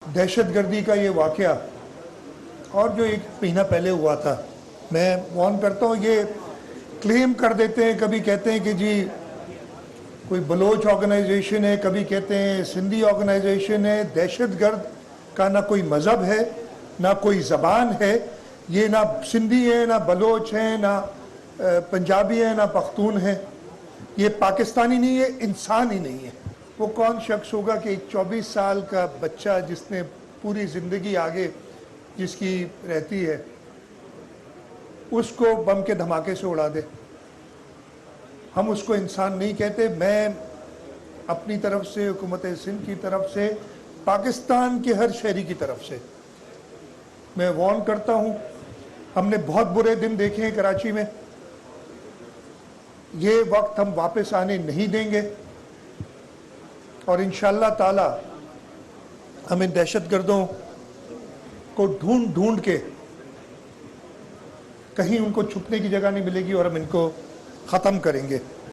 दहशत गर्दी का ये वाक़या और जो एक महीना पहले हुआ था, मैं वार्न करता हूँ, ये क्लेम कर देते हैं, कभी कहते हैं कि जी कोई बलोच ऑर्गेनाइजेशन है, कभी कहते हैं सिंधी ऑर्गेनाइजेशन है। दहशत गर्द का ना कोई मज़हब है, ना कोई ज़बान है, ये ना सिंधी है, ना बलोच है, ना पंजाबी है, ना पख्तून है, ये पाकिस्तानी नहीं है, इंसान ही नहीं है। वो कौन शख्स होगा कि एक 24 साल का बच्चा जिसने पूरी ज़िंदगी आगे जिसकी रहती है, उसको बम के धमाके से उड़ा दे। हम उसको इंसान नहीं कहते। मैं अपनी तरफ से, हुकूमत सिंध की तरफ से, पाकिस्तान के हर शहरी की तरफ से मैं वार्न करता हूँ। हमने बहुत बुरे दिन देखे हैं कराची में, ये वक्त हम वापस आने नहीं देंगे और इंशाअल्लाह ताला हम इन दहशतगर्दों को ढूंढ ढूंढ के, कहीं उनको छुपने की जगह नहीं मिलेगी और हम इनको ख़त्म करेंगे।